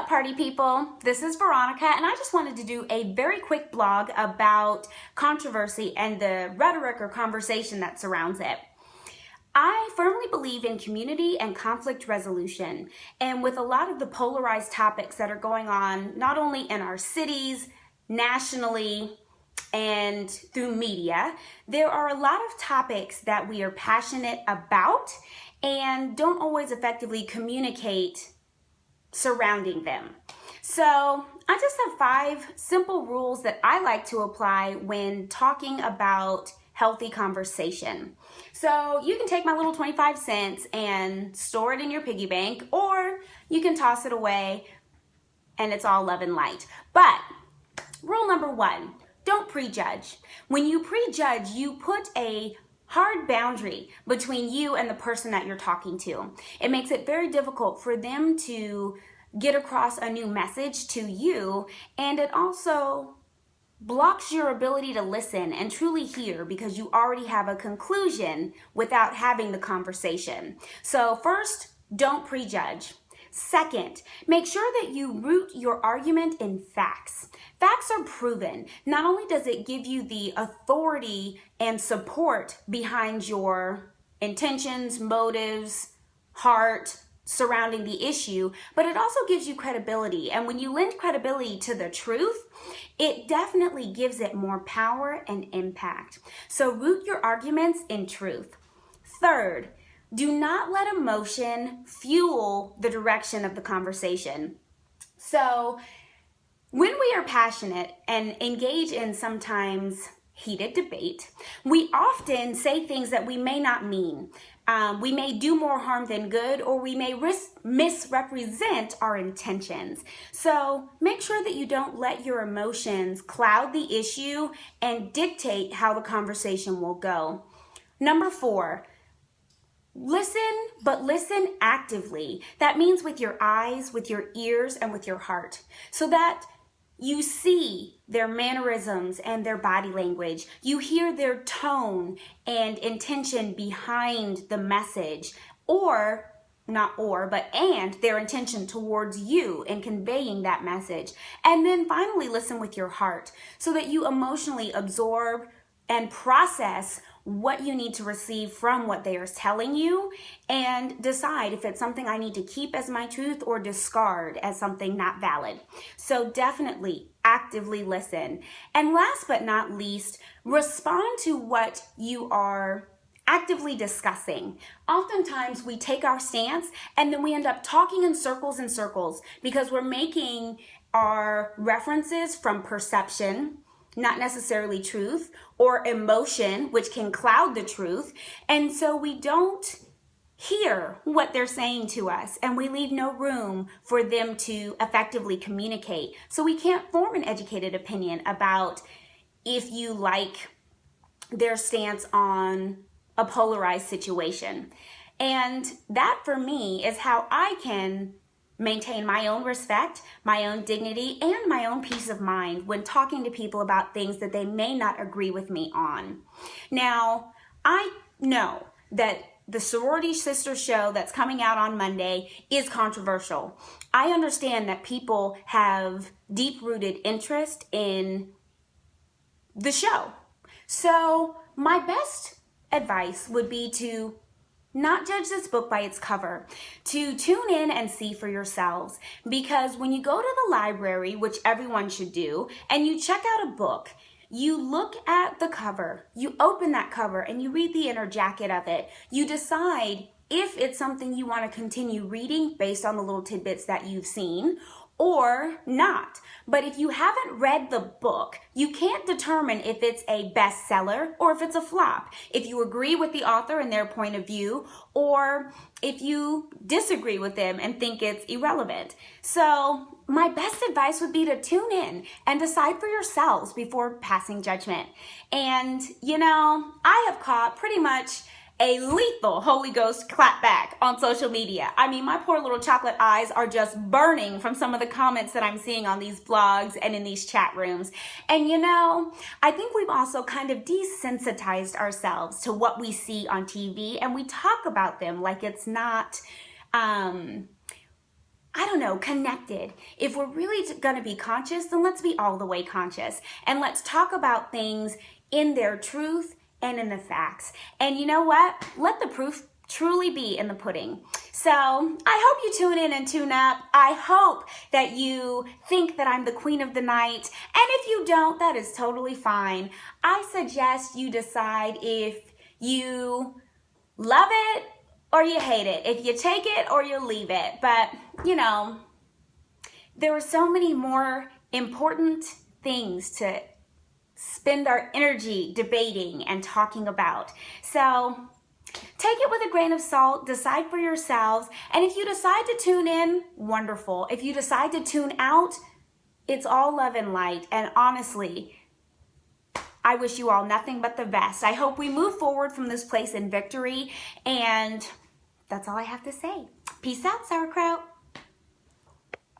party people? This is Veronica, and I just wanted to do a very quick blog about controversy and the rhetoric or conversation that surrounds it. I firmly believe in community and conflict resolution, and with a lot of the polarized topics that are going on, not only in our cities, nationally, and through media, there are a lot of topics that we are passionate about and don't always effectively communicate surrounding them. So I just have 5 simple rules that I like to apply when talking about healthy conversation. So you can take my little 25 cents and store it in your piggy bank, or you can toss it away and it's all love and light. But rule number 1, don't prejudge. When you prejudge, you put a hard boundary between you and the person that you're talking to. It makes it very difficult for them to get across a new message to you, and it also blocks your ability to listen and truly hear because you already have a conclusion without having the conversation. So first, don't prejudge. Second, make sure that you root your argument in facts. Facts are proven. Not only does it give you the authority and support behind your intentions, motives, heart surrounding the issue, but it also gives you credibility. And when you lend credibility to the truth, it definitely gives it more power and impact. So root your arguments in truth. Third, do not let emotion fuel the direction of the conversation. So when we are passionate and engage in sometimes heated debate, we often say things that we may not mean. We may do more harm than good, or we may misrepresent our intentions. So make sure that you don't let your emotions cloud the issue and dictate how the conversation will go. Number 4, listen, but listen actively. That means with your eyes, with your ears, and with your heart, so that you see their mannerisms and their body language. You hear their tone and intention behind the message, and their intention towards you in conveying that message. And then finally, listen with your heart so that you emotionally absorb and process what you need to receive from what they are telling you, and decide if it's something I need to keep as my truth or discard as something not valid. So definitely actively listen. And last but not least, respond to what you are actively discussing. Oftentimes we take our stance and then we end up talking in circles and circles because we're making our references from perception, not necessarily truth, or emotion, which can cloud the truth. And so we don't hear what they're saying to us, and we leave no room for them to effectively communicate. So we can't form an educated opinion about if you like their stance on a polarized situation. And that for me is how I can maintain my own respect, my own dignity, and my own peace of mind when talking to people about things that they may not agree with me on. Now, I know that the Sorority Sister show that's coming out on Monday is controversial. I understand that people have deep-rooted interest in the show. So my best advice would be to not judge this book by its cover, to tune in and see for yourselves. Because when you go to the library, which everyone should do, and you check out a book, you look at the cover, you open that cover, and you read the inner jacket of it. You decide if it's something you want to continue reading based on the little tidbits that you've seen, or not. But if you haven't read the book, you can't determine if it's a bestseller or if it's a flop, if you agree with the author and their point of view, or if you disagree with them and think it's irrelevant. So my best advice would be to tune in and decide for yourselves before passing judgment. And I have caught pretty much a lethal Holy Ghost clapback on social media. I mean, my poor little chocolate eyes are just burning from some of the comments that I'm seeing on these blogs and in these chat rooms. And I think we've also kind of desensitized ourselves to what we see on TV, and we talk about them like it's not I don't know, connected. If we're really going to be conscious, then let's be all the way conscious. And let's talk about things in their truth and in the facts. And you know what? Let the proof truly be in the pudding. So I hope you tune in and tune up. I hope that you think that I'm the queen of the night. And if you don't, that is totally fine. I suggest you decide if you love it or you hate it, if you take it or you leave it. But, you know, there are so many more important things to spend our energy debating and talking about. So take it with a grain of salt, decide for yourselves, and if you decide to tune in, wonderful. If you decide to tune out, it's all love and light. And honestly, I wish you all nothing but the best. I hope we move forward from this place in victory, and that's all I have to say. Peace out, sauerkraut.